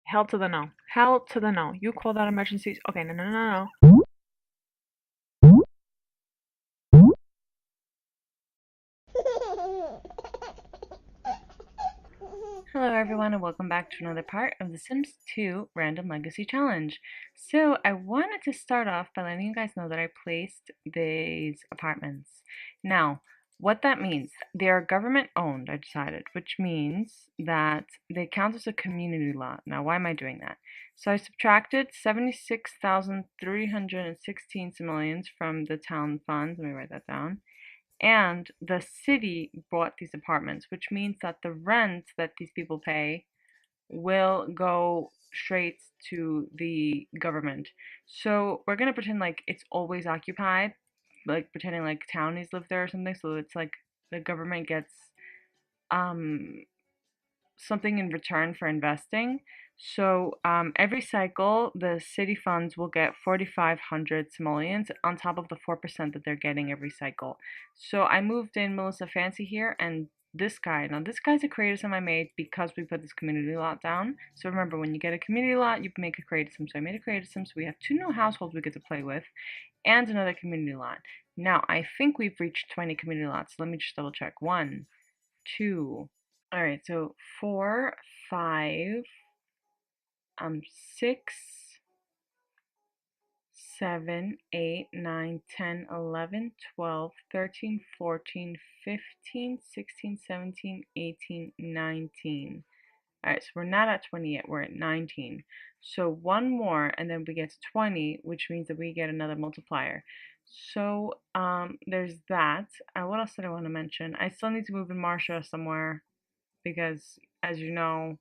Hell to the no. Hell to the no. You call that emergencies? Okay, no, no, no, no. Hello everyone and welcome back to another part of the Sims 2 Random Legacy Challenge. So I wanted to start off by letting you guys know that I placed these apartments. Now, what that means, they are government owned, I decided, which means that they count as a community lot. Now, why am I doing that? So I subtracted 76,316 simoleons from the town funds. Let me write that down. And the city bought these apartments, which means that the rent that these people pay will go straight to the government. So we're gonna pretend like it's always occupied, like pretending like townies live there or something. So it's like the government gets um something in return for investing. So every cycle, the city funds will get 4,500 simoleons on top of the 4% that they're getting every cycle. So I moved in Melissa Fancy here and this guy. Now this guy's a creative sim I made because we put this community lot down. So remember, when you get a community lot, you make a creative sim. So I made a creative sim, so we have two new households we get to play with and another community lot. Now I think we've reached 20 community lots. Let me just double check. One, two. All right, so 4, 5, 6, 7, 8, 9, 10, 11, 12, 13, 14, 15, 16, 17, 18, 19. All right, so we're not at 20 yet, we're at 19. So one more and then we get to 20, which means that we get another multiplier. So there's that. What else did I want to mention? I still need to move in Marsha somewhere because, as you know,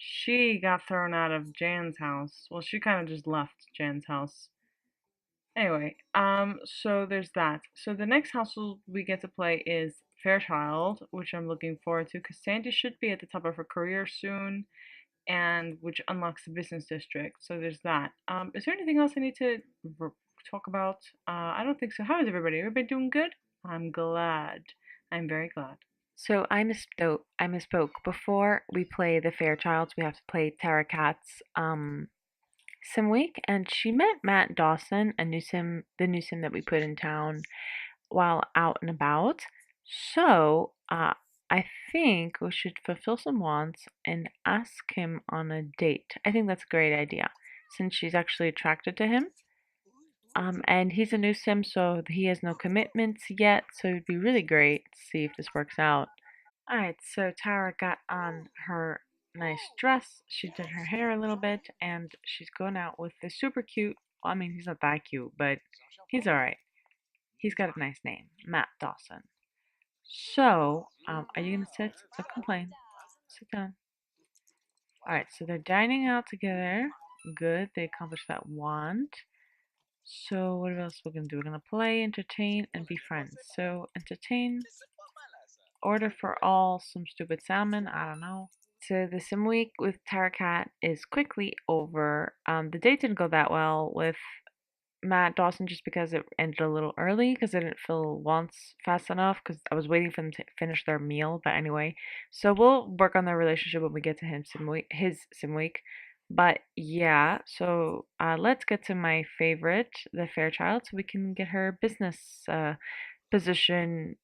she got thrown out of Jan's house. Well, she kind of just left Jan's house. Anyway, so there's that. So the next household we get to play is Fairchild, which I'm looking forward to because Sandy should be at the top of her career soon, and which unlocks the business district. So there's that. Is there anything else I need to talk about? I don't think so. How is everybody? Everybody doing good? I'm glad. I'm very glad. So I misspoke. Before we play the Fairchilds, we have to play Tara Cat's sim week, and she met Matt Dawson, the new sim that we put in town while out and about. So I think we should fulfill some wants and ask him on a date. I think that's a great idea, since she's actually attracted to him. And he's a new sim, so he has no commitments yet. So it'd be really great to see if this works out. Alright, so Tara got on her nice dress. She did her hair a little bit, and she's going out with the super cute. Well, I mean, he's not that cute, but he's alright. He's got a nice name, Matt Dawson. So, are you gonna sit? Don't complain. Sit down. Alright, so they're dining out together. Good, they accomplished that want. So, what else we're gonna do? We're gonna play, entertain, and be friends. So, entertain, order for all some stupid salmon. I don't know. So the sim week with Tara Cat is quickly over. The date didn't go that well with Matt Dawson just because it ended a little early because I didn't fill wants fast enough because I was waiting for them to finish their meal. But anyway, so we'll work on their relationship when we get to his sim week. But yeah, so let's get to my favorite, the Fairchild, so we can get her business position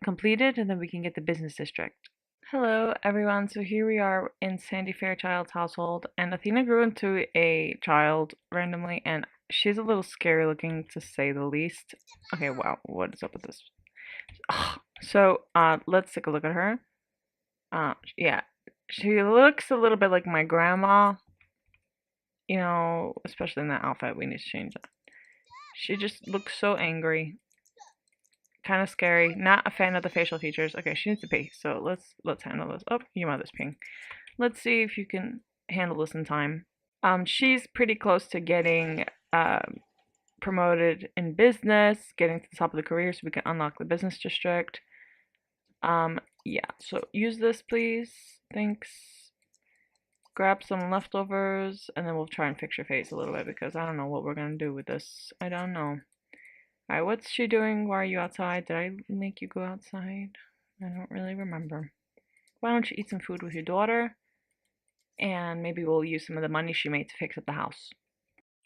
completed and then we can get the business district. Hello, everyone. So here we are in Sandy Fairchild's household, and Athena grew into a child randomly, and she's a little scary looking to say the least. Okay, wow, what is up with this? Ugh. So, let's take a look at her. Yeah, she looks a little bit like my grandma, especially in that outfit. We need to change that. She just looks so angry, kind of scary. Not a fan of the facial features. Okay, she needs to pee, so let's handle this. Oh, your mother's peeing. Let's see if you can handle this in time. She's pretty close to getting promoted in business, getting to the top of the career so we can unlock the business district. Yeah, so use this, please. Thanks. Grab some leftovers, and then we'll try and fix your face a little bit because I don't know what we're gonna do with this. I don't know. Alright, what's she doing? Why are you outside? Did I make you go outside? I don't really remember. Why don't you eat some food with your daughter? and maybe we'll use some of the money she made to fix up the house.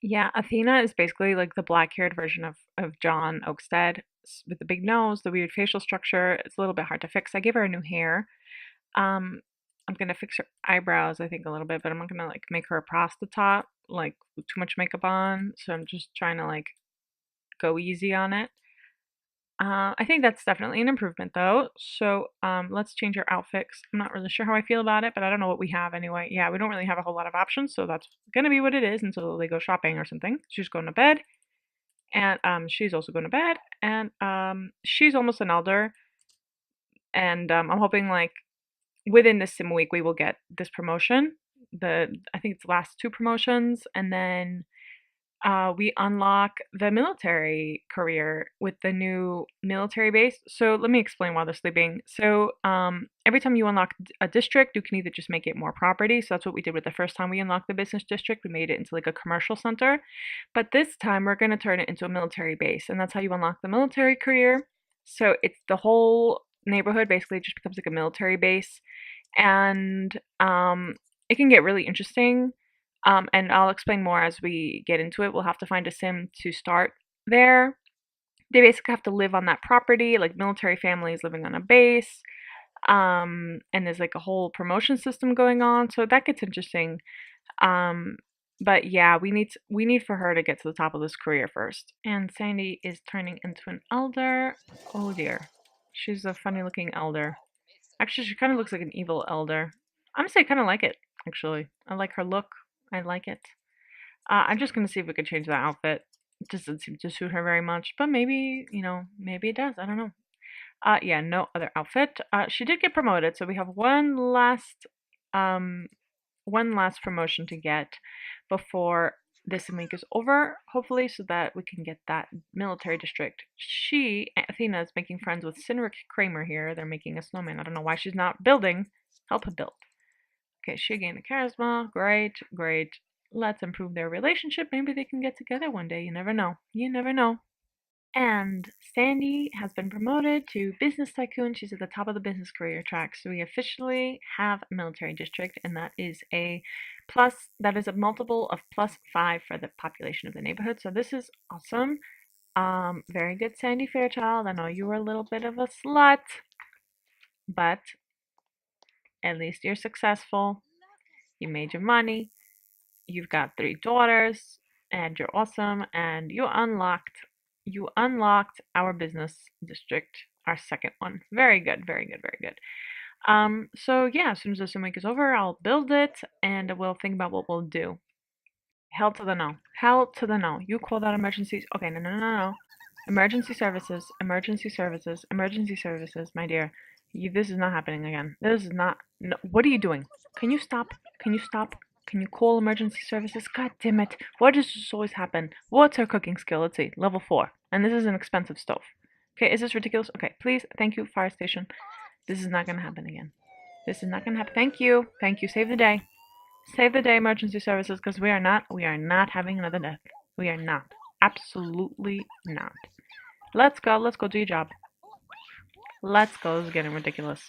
Yeah, Athena is basically like the black-haired version of John Oakstead with the big nose, the weird facial structure. It's a little bit hard to fix. I gave her a new hair. Um, I'm gonna fix her eyebrows, I think, a little bit, but I'm not gonna like make her a prostitute, like with too much makeup on. So I'm just trying to like go easy on it. I think that's definitely an improvement though. So let's change our outfits. I'm not really sure how I feel about it, but I don't know what we have anyway. Yeah, we don't really have a whole lot of options, so that's gonna be what it is until they go shopping or something. She's going to bed, and she's also going to bed, and she's almost an elder, and I'm hoping like within this sim week we will get this promotion. I think it's the last two promotions, and then we unlock the military career with the new military base. So let me explain while they're sleeping. So every time you unlock a district, you can either just make it more property. So that's what we did with the first time we unlocked the business district. We made it into like a commercial center. But this time we're going to turn it into a military base. And that's how you unlock the military career. So it's the whole neighborhood basically just becomes like a military base. And it can get really interesting. And I'll explain more as we get into it. We'll have to find a sim to start there. They basically have to live on that property, like military families living on a base. And there's like a whole promotion system going on, so that gets interesting. Um, but yeah, we need for her to get to the top of this career first. And Sandy is turning into an elder. Oh dear, she's a funny looking elder. Actually, she kind of looks like an evil elder. I'm gonna say kind of like it. Actually, I like her look. I like it. I'm just gonna see if we could change that outfit. It doesn't seem to suit her very much, but maybe, maybe it does. I don't know. Yeah, no other outfit. She did get promoted, so we have um, one last promotion to get before this week is over, hopefully, so that we can get that military district. Athena, is making friends with Cineric Kramer here. They're making a snowman. I don't know why she's not building. Help her build. Okay, she gained the charisma. Great, great. Let's improve their relationship. Maybe they can get together one day. You never know. You never know. And Sandy has been promoted to business tycoon. She's at the top of the business career track. So we officially have a military district, and that is a multiple of +5 for the population of the neighborhood. So this is awesome. Very good, Sandy Fairchild. I know you were a little bit of a slut, but at least you're successful. You made your money. You've got 3 daughters, and you're awesome. And you unlocked our business district, our second one. Very good, very good, very good. So yeah, as soon as this week is over, I'll build it, and we'll think about what we'll do. Hell to the no. Hell to the no. You call that emergencies? Okay, no, no, no, no, no. Emergency services, emergency services, emergency services, my dear. This is not happening again. This is not. No, what are you doing? Can you stop? Can you stop? Can you call emergency services? God damn it. Why does this always happen? What's her cooking skill? Let's see. Level 4. And this is an expensive stove. Okay, is this ridiculous? Okay, please. Thank you, fire station. This is not going to happen again. This is not going to happen. Thank you. Thank you. Save the day. Save the day, emergency services, because we are not having another death. We are not. Absolutely not. Let's go. Let's go do your job. Let's go. This is getting ridiculous.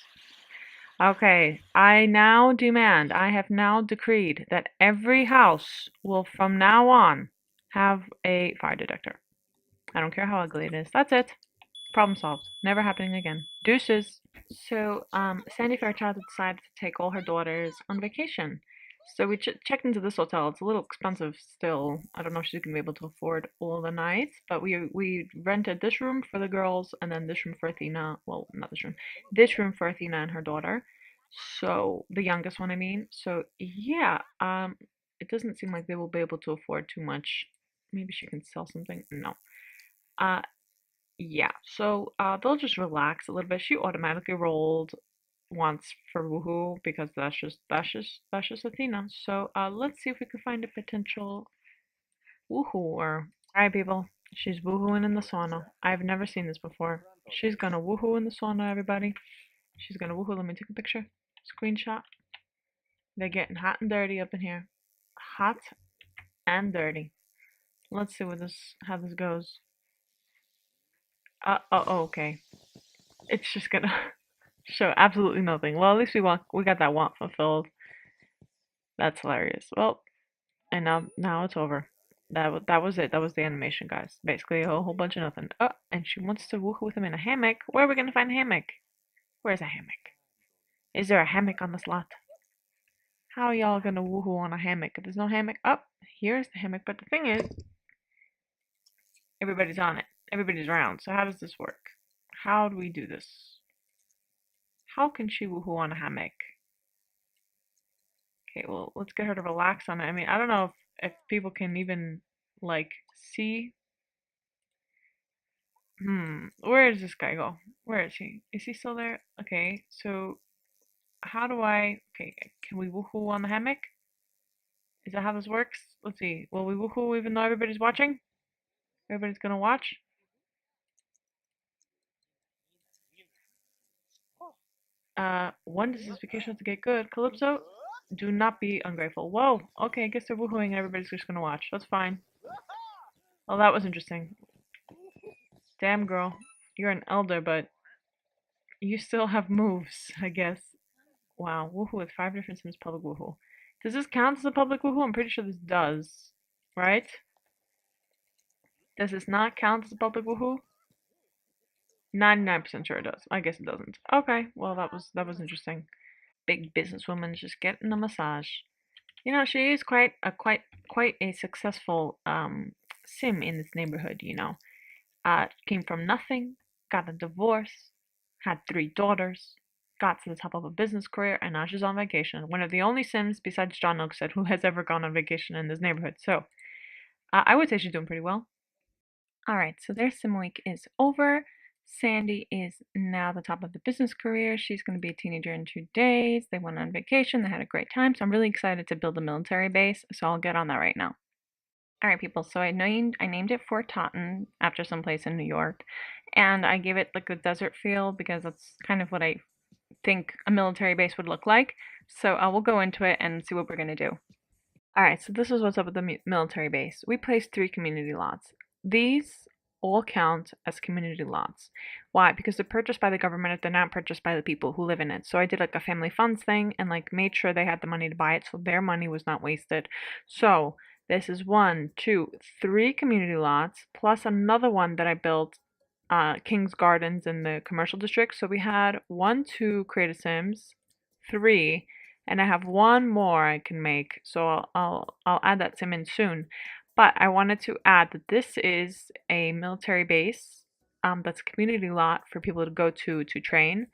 Okay, I have now decreed that every house will from now on have a fire detector. I don't care how ugly it is. That's it. Problem solved. Never happening again. Deuces. So, Sandy Fairchild decided to take all her daughters on vacation. So we checked into this hotel. It's a little expensive still. I don't know if she's gonna be able to afford all the nights, but we rented this room for the girls and then this room for Athena. Well, not this room for Athena and her daughter. So the youngest one, I mean. So yeah, it doesn't seem like they will be able to afford too much. Maybe she can sell something. No. Uh, yeah. So they'll just relax a little bit. She automatically rolled once for woohoo because that's just Athena. So let's see if we can find a potential woohooer. Alright people, she's woohooing in the sauna. I've never seen this before. She's gonna woohoo in the sauna, everybody. She's gonna woohoo. Let me take a picture. Screenshot. They're getting hot and dirty up in here. Hot and dirty. Let's see how this goes. Okay. It's just gonna show absolutely nothing. Well, at least we got that want fulfilled. That's hilarious. Well, and now it's over. That was it. That was the animation, guys. Basically, a whole bunch of nothing. Oh, and she wants to woohoo with him in a hammock. Where are we gonna find a hammock? Where's a hammock? Is there a hammock on this lot? How are y'all gonna woohoo on a hammock if there's no hammock? Oh, here's the hammock. But the thing is, everybody's on it. Everybody's around. So how does this work? How do we do this? How can she woohoo on a hammock? Okay, well, let's get her to relax on it. I mean, I don't know if people can even like see. Where does this guy go? Where is he? Is he still there? Okay, so how do I? Okay, can we woohoo on the hammock? Is that how this works? Let's see. Will we woohoo even though everybody's watching? Everybody's gonna watch. When does this vacation have to get good? Calypso, do not be ungrateful. Whoa. Okay, I guess they're woohooing and everybody's just gonna watch. That's fine. Well, that was interesting. Damn, girl. You're an elder, but you still have moves, I guess. Wow, woohoo with 5 different Sims public woohoo. Does this count as a public woohoo? I'm pretty sure this does. Right? Does this not count as a public woohoo? 99% sure it does. I guess it doesn't. Okay, well that was interesting. Big businesswoman just getting a massage. You know, she is quite a successful sim in this neighborhood, you know. Came from nothing, got a divorce, had 3 daughters, got to the top of a business career, and now she's on vacation. One of the only Sims besides John Oakstead who has ever gone on vacation in this neighborhood. So I would say she's doing pretty well. All right, so their sim week is over. Sandy is now the top of the business career. She's going to be a teenager in 2 days. They went on vacation. They had a great time. So I'm really excited to build a military base. So I'll get on that right now. All right, people. So I named it Fort Totten after some place in New York, and I gave it like a desert feel because that's kind of what I think a military base would look like. So I will go into it and see what we're gonna do. All right, so this is what's up with the military base. We placed 3 community lots. These all count as community lots. Why? Because they're purchased by the government if they're not purchased by the people who live in it. So I did like a family funds thing and like made sure they had the money to buy it so their money was not wasted. So this is 1, 2, 3 community lots plus another one that I built King's Gardens in the commercial district. So we had 1, 2 creative sims, 3, and I have one more I can make, so I'll add that sim in soon. But I wanted to add that this is a military base, that's a community lot for people to go to train.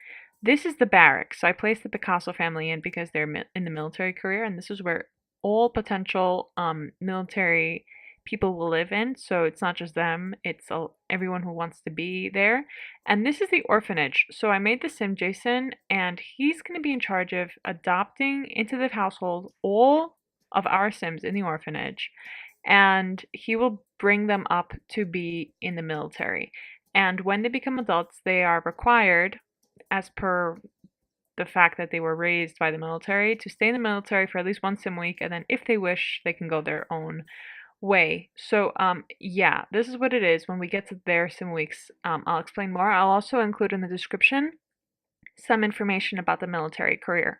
This is the barracks. So I placed the Picasso family in because they're in the military career, and this is where all potential military people will live in. So it's not just them; it's everyone who wants to be there. And this is the orphanage. So I made the sim Jason, and he's going to be in charge of adopting into the household all of our sims in the orphanage. And he will bring them up to be in the military. And when they become adults, they are required, as per the fact that they were raised by the military, to stay in the military for at least one sim week. And then, if they wish, they can go their own way. So, yeah, this is what it is. When we get to their sim weeks, I'll explain more. I'll also include in the description some information about the military career.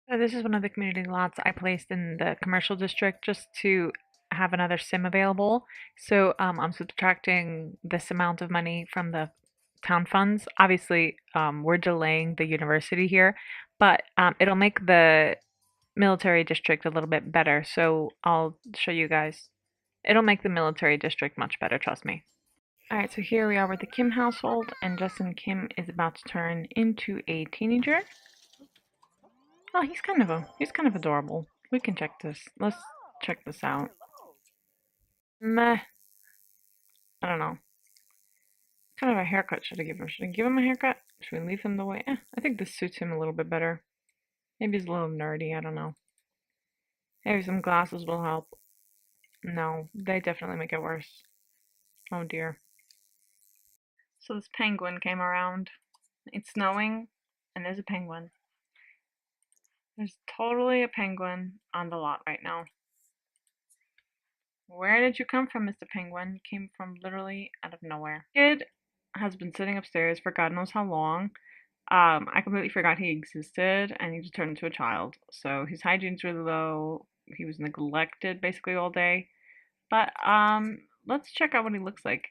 So this is one of the community lots I placed in the commercial district just to have another sim available. So, I'm subtracting this amount of money from the town funds. Obviously, we're delaying the university here, but it'll make the military district a little bit better. So I'll show you guys. It'll make the military district much better, trust me. Alright, so here we are with the Kim household, and Justin Kim is about to turn into a teenager. Oh, he's kind of adorable. We can check this. Let's check this out. Meh, I don't know. What kind of a haircut should I give him? Should I give him a haircut? Should we leave him the way? I think this suits him a little bit better. Maybe he's a little nerdy, I don't know. Maybe some glasses will help. No, they definitely make it worse. Oh dear. So this penguin came around. It's snowing, and there's a penguin. There's totally a penguin on the lot right now. Where did you come from, Mr. Penguin? You came from literally out of nowhere. Kid has been sitting upstairs for God knows how long. I completely forgot he existed, and he just turned into a child. So his hygiene's really low. He was neglected basically all day. But let's check out what he looks like.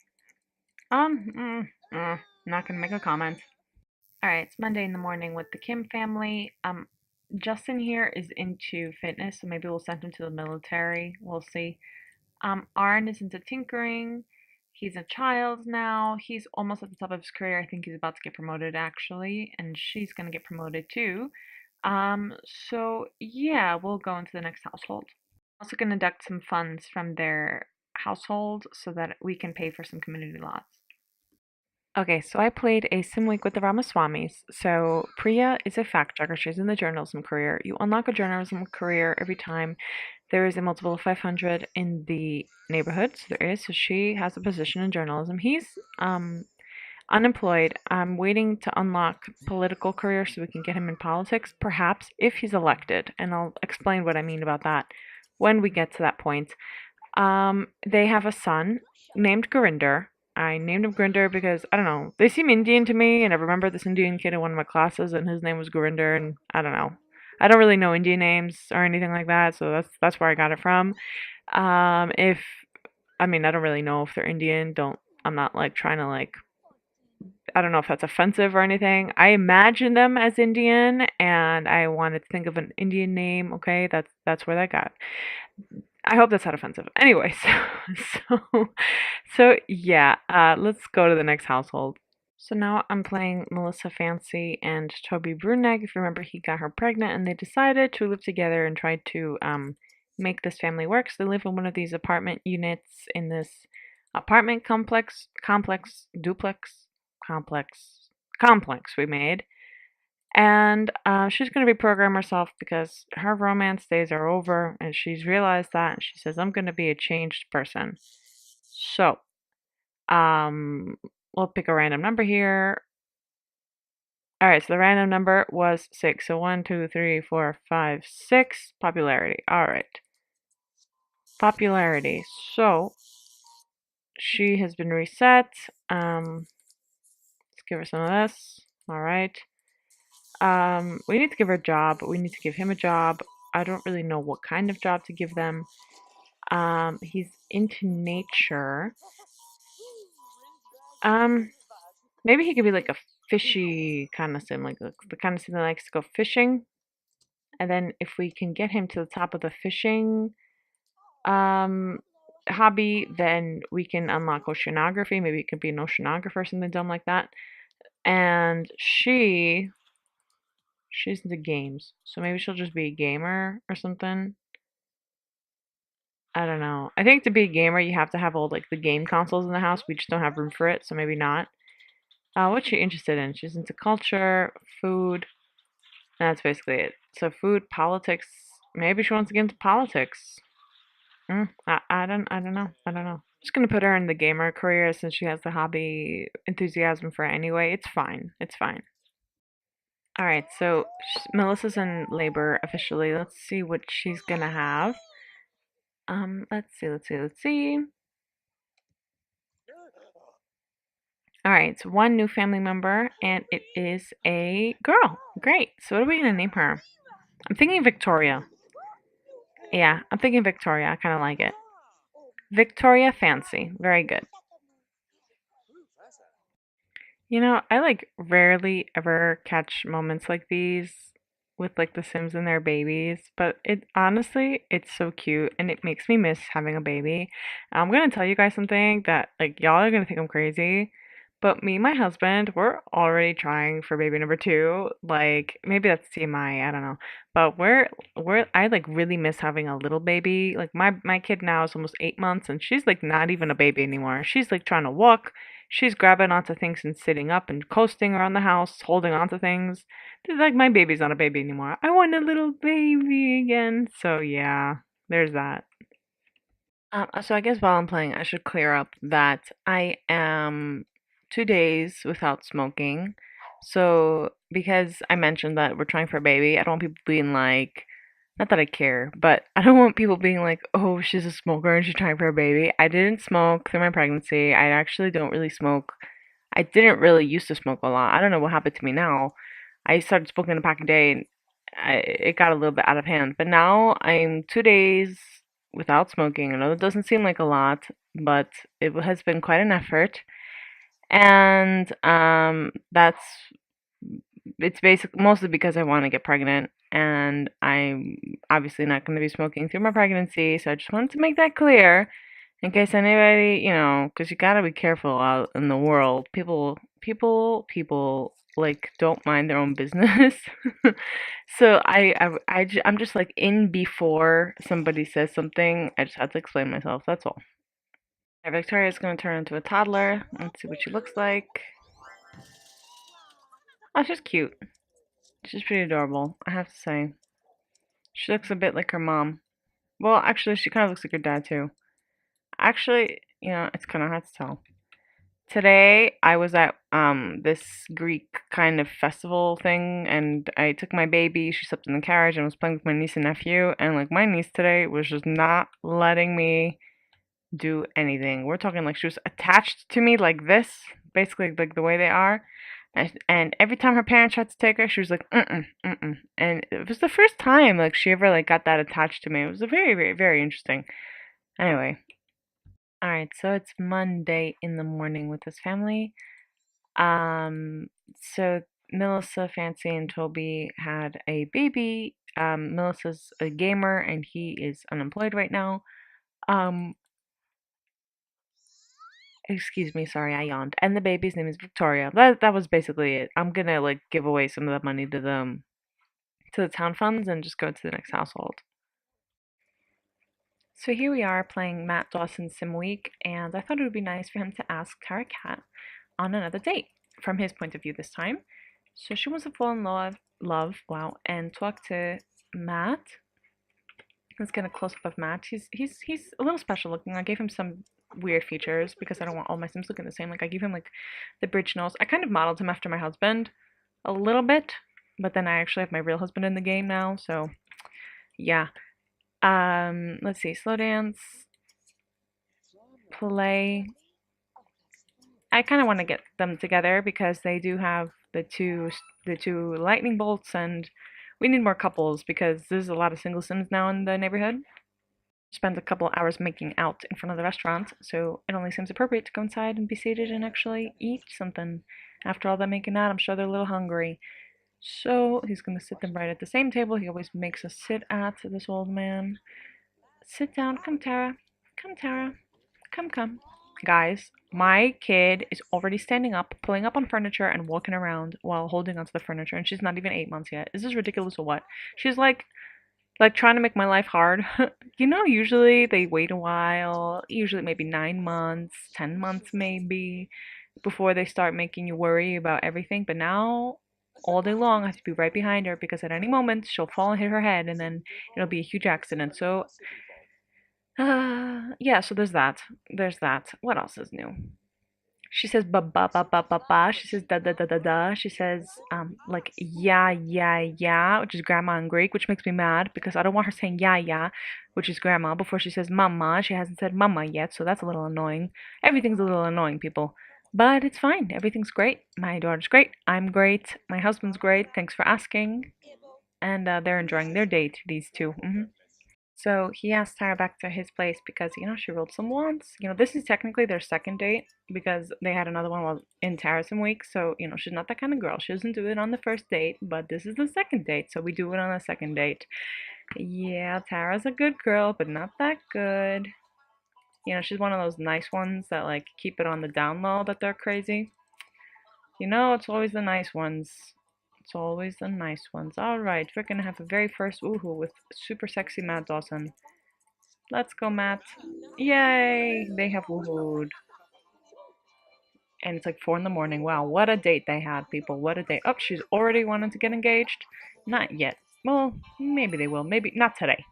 Not gonna make a comment. All right, it's Monday in the morning with the Kim family. Justin here is into fitness, so maybe we'll send him to the military. We'll see. Arn is into tinkering. He's a child now. He's almost at the top of his career. I think he's about to get promoted actually, and she's gonna get promoted too. So yeah, we'll go into the next household. Also gonna deduct some funds from their household so that we can pay for some community lots. Okay, so I played a sim week with the Ramaswamis. So Priya is a fact checker. She's in the journalism career. You unlock a journalism career every time there is a multiple of 500 in the neighborhood. So there is. So she has a position in journalism. He's unemployed. I'm waiting to unlock political career so we can get him in politics, perhaps if he's elected. And I'll explain what I mean about that when we get to that point. They have a son named Gurinder. I named him Gurinder because I don't know. They seem Indian to me, and I remember this Indian kid in one of my classes, and his name was Gurinder, and I don't know. I don't really know Indian names or anything like that, so that's where I got it from. If I mean, I don't really know if they're Indian. Don't I'm not like trying to like I don't know if that's offensive or anything. I imagine them as Indian, and I wanted to think of an Indian name. Okay, that's where that got. I hope that's not offensive. Anyway, so yeah. Let's go to the next household. So now I'm playing Melissa Fancy and Toby Bruneg. If you remember, he got her pregnant, and they decided to live together and try to make this family work. So they live in one of these apartment units in this apartment complex we made. And she's going to reprogram herself because her romance days are over, and she's realized that. And she says, "I'm going to be a changed person." So, we'll pick a random number here. All right, so the random number was 6. So 1, 2, 3, 4, 5, 6. Popularity. All right, popularity. So she has been reset. Let's give her some of this. All right. We need to give her a job. We need to give him a job. I don't really know what kind of job to give them. He's into nature. Maybe he could be like a fishy kind of sim, like the kind of sim that likes to go fishing. And then if we can get him to the top of the fishing hobby, then we can unlock oceanography. Maybe it could be an oceanographer or something dumb like that. And she's into games, so maybe she'll just be a gamer or something. I don't know. I think to be a gamer, you have to have all like the game consoles in the house. We just don't have room for it, so maybe not. What's she interested in? She's into culture, food. That's basically it. So food, politics. Maybe she wants to get into politics. I don't know. I'm just gonna put her in the gamer career since she has the hobby enthusiasm for it anyway. It's fine. It's fine. All right. So Melissa's in labor officially. Let's see what she's gonna have. Let's see. All right, it's one new family member, and it is a girl. Great. So what are we gonna name her? I'm thinking Victoria. Yeah, I'm thinking Victoria. I kind of like it. Victoria Fancy. Very good. You know, I like rarely ever catch moments like these with like the Sims and their babies, but it honestly, it's so cute and it makes me miss having a baby. I'm gonna tell you guys something that like y'all are gonna think I'm crazy, but me and my husband, we're already trying for baby number two. Like maybe that's TMI, I don't know. But we're I like really miss having a little baby. Like my kid now is almost 8 months and she's like not even a baby anymore. She's like trying to walk. She's grabbing onto things and sitting up and coasting around the house, holding onto things. It's like my baby's not a baby anymore. I want a little baby again. So yeah, there's that. So I guess while I'm playing, I should clear up that I am 2 days without smoking. So because I mentioned that we're trying for a baby, I don't want people being like, not that I care, but I don't want people being like, oh, she's a smoker and she's trying for a baby. I didn't smoke through my pregnancy. I actually don't really smoke. I didn't really used to smoke a lot. I don't know what happened to me now. I started smoking a pack a day, and it got a little bit out of hand. But now I'm 2 days without smoking. I know that doesn't seem like a lot, but it has been quite an effort. And that's it's basically mostly because I want to get pregnant, and I'm obviously not going to be smoking through my pregnancy. So I just wanted to make that clear in case anybody, because you gotta be careful out in the world. People like don't mind their own business. So I'm just like in before somebody says something. I just have to explain myself. That's all. Victoria's gonna turn into a toddler. Let's see what she looks like. Oh, she's cute. She's pretty adorable, I have to say. She looks a bit like her mom. Well, actually, she kind of looks like her dad too. Actually, it's kind of hard to tell. Today I was at this Greek kind of festival thing, and I took my baby. She slept in the carriage and was playing with my niece and nephew, and like my niece today was just not letting me do anything. We're talking like she was attached to me like this, basically like the way they are. And every time her parents tried to take her, she was like, mm-mm, mm-mm. And it was the first time like she ever like got that attached to me. It was a very, very, very interesting. Anyway, all right, so it's Monday in the morning with this family. Um, so Melissa, Fancy, and Toby had a baby. Melissa's a gamer and he is unemployed right now. Um, Excuse me, sorry, I yawned. And the baby's name is Victoria. That was basically it. I'm gonna like give away some of that money to the town funds and just go to the next household. So here we are playing Matt Dawson's Sim Week, and I thought it would be nice for him to ask Tara Cat on another date from his point of view this time. So she wants to fall in wow, and talk to Matt. Let's get a close up of Matt. He's a little special looking. I gave him some weird features because I don't want all my Sims looking the same. Like I gave him like the bridge nose. I kind of modeled him after my husband a little bit, but then I actually have my real husband in the game now, so yeah. Let's see. Slow dance, play. I kind of want to get them together because they do have the two lightning bolts, and we need more couples because there's a lot of single Sims now in the neighborhood. Spend a couple hours making out in front of the restaurant, so it only seems appropriate to go inside and be seated and actually eat something. After all that making out, I'm sure they're a little hungry. So he's gonna sit them right at the same table he always makes us sit at, this old man. Sit down, come Tara. Come Tara. Come. Guys, my kid is already standing up, pulling up on furniture and walking around while holding onto the furniture, and she's not even 8 months yet. Is this ridiculous or what? She's like trying to make my life hard. Usually they wait a while, usually maybe 9 months, 10 months maybe, before they start making you worry about everything. But now, all day long, I have to be right behind her because at any moment she'll fall and hit her head, and then it'll be a huge accident. So, yeah, so there's that. There's that. What else is new? She says ba ba ba ba ba ba. She says da da da da da. She says like yeah, which is grandma in Greek, which makes me mad because I don't want her saying yeah, which is grandma before she says mama. She hasn't said mama yet, so that's a little annoying. Everything's a little annoying, people. But it's fine. Everything's great. My daughter's great. I'm great. My husband's great. Thanks for asking. And they're enjoying their date, these 2. So he asked Tara back to his place because, she rolled some once. This is technically their second date because they had another one while in Tara's week. So, she's not that kind of girl. She doesn't do it on the first date, but this is the second date. So we do it on the second date. Yeah, Tara's a good girl, but not that good. She's one of those nice ones that like keep it on the down low that they're crazy. It's always the nice ones. It's always the nice ones. Alright, we're gonna have a very first woohoo with super sexy Matt Dawson. Let's go, Matt. Yay! They have woohooed. And it's like 4 in the morning. Wow, what a date they had, people. What a date. Oh, she's already wanting to get engaged? Not yet. Well, maybe they will. Maybe not today.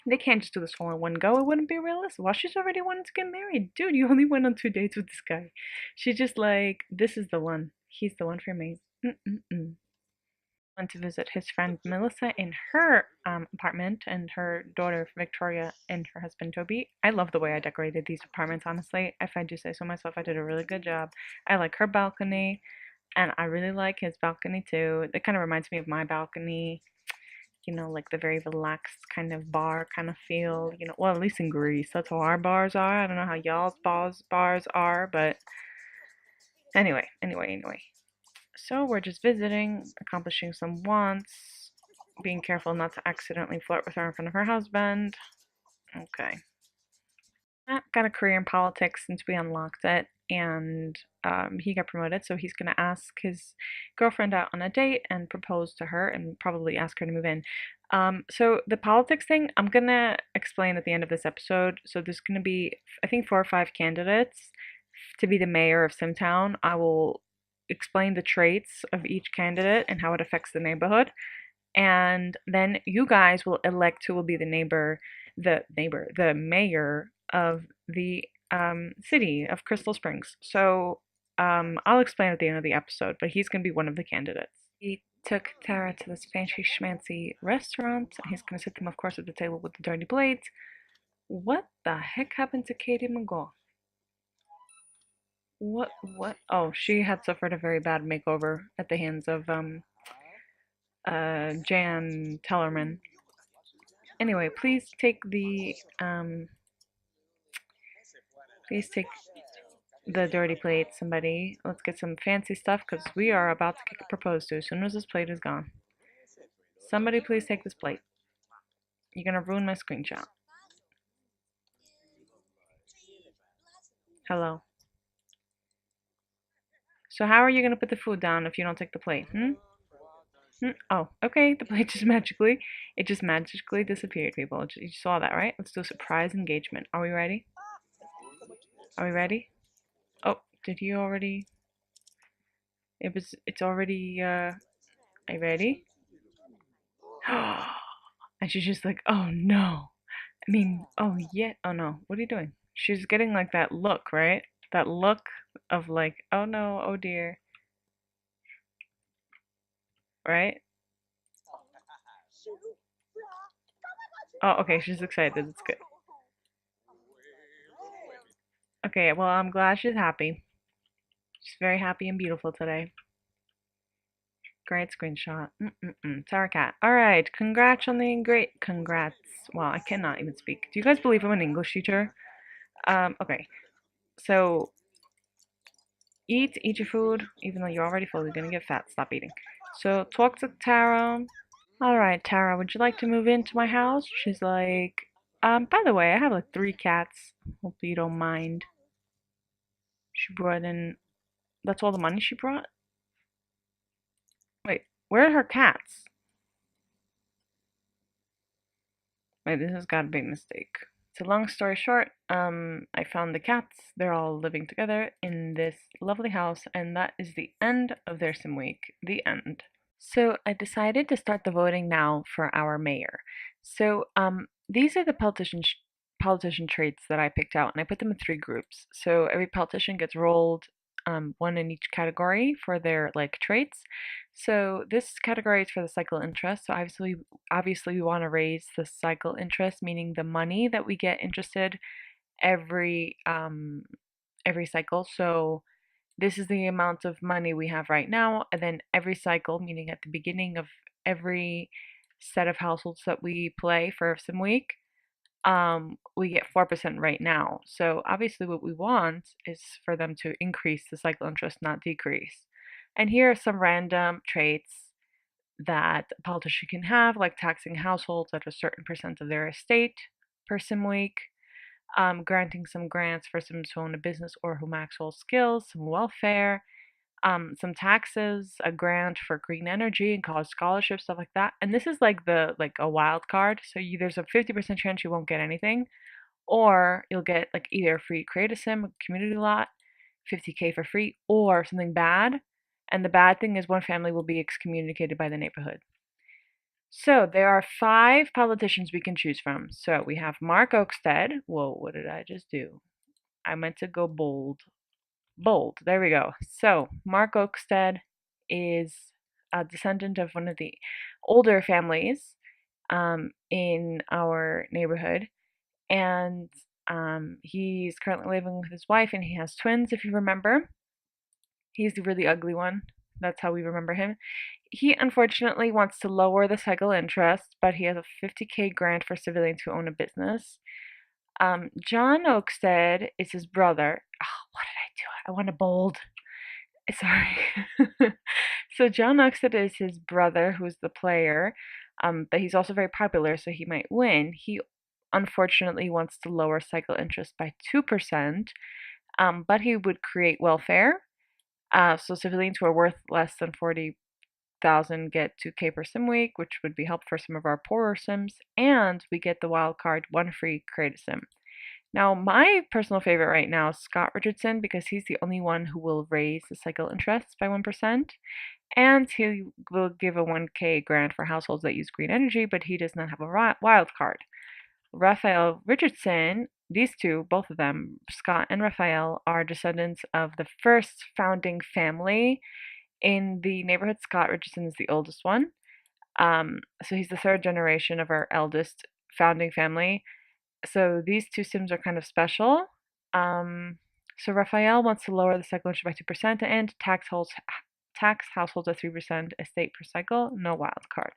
They can't just do this all in one go. It wouldn't be realistic. Well, she's already wanted to get married. Dude, you only went on 2 dates with this guy. She's just like, this is the one. He's the one for me. Mm-mm-mm. Went to visit his friend Melissa in her apartment, and her daughter Victoria and her husband Toby. I love the way I decorated these apartments, honestly. If I do say so myself, I did a really good job. I like her balcony. and I really like his balcony too. It kind of reminds me of my balcony, like the very relaxed kind of bar kind of feel, well, at least in Greece, that's how our bars are. I don't know how y'all's bars are, but anyway. So we're just visiting, accomplishing some wants, being careful not to accidentally flirt with her in front of her husband. Okay. Got a career in politics since we unlocked it, and he got promoted, so he's going to ask his girlfriend out on a date and propose to her and probably ask her to move in. So the politics thing, I'm going to explain at the end of this episode. So there's going to be, I think, 4 or 5 candidates to be the mayor of Simtown. I will explain the traits of each candidate and how it affects the neighborhood, and then you guys will elect who will be the mayor of the city of Crystal Springs. So I'll explain at the end of the episode, but he's gonna be one of the candidates. He took Tara to this fancy schmancy restaurant, and he's gonna sit them, of course, at the table with the dirty plates. What the heck happened to Katie McGaw? What? Oh, she had suffered a very bad makeover at the hands of Jan Tellerman. Anyway, please take the dirty plate, somebody. Let's get some fancy stuff because we are about to get proposed to as soon as this plate is gone. Somebody please take this plate. You're gonna ruin my screenshot. Hello. So how are you gonna put the food down if you don't take the plate? Oh, okay. The plate just magically disappeared, people. You saw that, right? Let's do a surprise engagement. Are we ready? Are we ready? Oh, did you already? It's already, are you ready? And she's just like, oh no. I mean, oh yeah, oh no. What are you doing? She's getting like that look, right? That look of like, oh no, oh dear, right? Oh, okay, she's excited. It's good. Okay, well, I'm glad she's happy. She's very happy and beautiful today. Great screenshot. Sarah Cat. All right, congrats. Wow, I cannot even speak. Do you guys believe I'm an English teacher? Okay. So eat your food, even though you're already full. You're gonna get fat. Stop eating. So talk to Tara. All right, Tara, would you like to move into my house? She's like, by the way, I have like 3 cats. Hope you don't mind. She brought in, that's all the money she brought? Wait, where are her cats? Wait, this has got to be a mistake. So long story short, I found the cats. They're all living together in this lovely house, and that is the end of their sim week. The end. So I decided to start the voting now for our mayor. So these are the politician traits that I picked out, and I put them in 3 groups. So every politician gets rolled one in each category for their like traits. So this category is for the cycle interest. So obviously we want to raise the cycle interest, meaning the money that we get interested every cycle. So this is the amount of money we have right now, and then every cycle, meaning at the beginning of every set of households that we play for Sim Week, we get 4% right now. So obviously what we want is for them to increase the cycle interest, not decrease. And here are some random traits that a politician can have, like taxing households at a certain percent of their estate per Sim Week, granting some grants for some who own a business or who max all skills, some welfare, some taxes, a grant for green energy and college scholarships, stuff like that. And this is like a wild card. So there's a 50% chance you won't get anything, or you'll get like either a free create a sim community lot, 50K for free, or something bad. And the bad thing is one family will be excommunicated by the neighborhood. So there are 5 politicians we can choose from. So we have Mark Oakstead. Whoa, what did I just do? I meant to go bold. Bold. There we go. So Mark Oakstead is a descendant of one of the older families in our neighborhood, and he's currently living with his wife, and he has twins. If you remember, he's the really ugly one. That's how we remember him. He unfortunately wants to lower the cycle interest, but he has a 50K grant for civilians who own a business. John Oakstead is his brother. Oh, what did I do? I want to bold. Sorry. So John Oakstead is his brother, who's the player, but he's also very popular, so he might win. He unfortunately wants to lower cycle interest by 2%, but he would create welfare. So civilians who are worth less than 40,000 get 2K per sim week, which would be helpful for some of our poorer sims, and we get the wild card, one free create a sim. Now, my personal favorite right now is Scott Richardson because he's the only one who will raise the cycle interest by 1%, and he will give a 1K grant for households that use green energy, but he does not have a wild card. Raphael Richardson, these two, both of them, Scott and Raphael, are descendants of the first founding family in the neighborhood. Scott Richardson is the oldest one. So he's the third generation of our eldest founding family. So these two sims are kind of special. Um, so Raphael wants to lower the cycle interest by 2% and tax households at 3% estate per cycle, no wild card.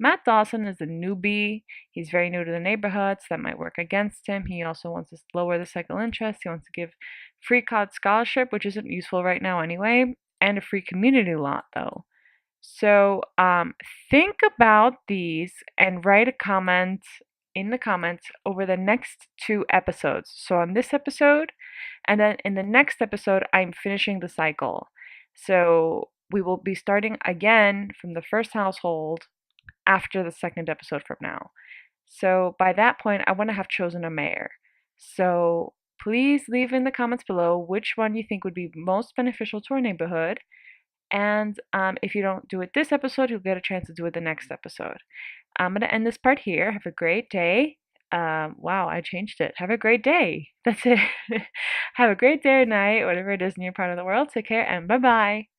Matt Dawson is a newbie. He's very new to the neighborhood, so that might work against him. He also wants to lower the cycle interest. He wants to give free COD scholarship, which isn't useful right now anyway, and a free community lot though. So think about these and write a comment in the comments over the next two episodes. So on this episode, and then in the next episode, I'm finishing the cycle. So we will be starting again from the first household after the second episode from now. So by that point, I want to have chosen a mayor. So please leave in the comments below which one you think would be most beneficial to our neighborhood. And if you don't do it this episode, you'll get a chance to do it the next episode. I'm going to end this part here. Have a great day. Wow, I changed it. Have a great day. That's it. Have a great day or night, whatever it is in your part of the world. Take care and bye bye.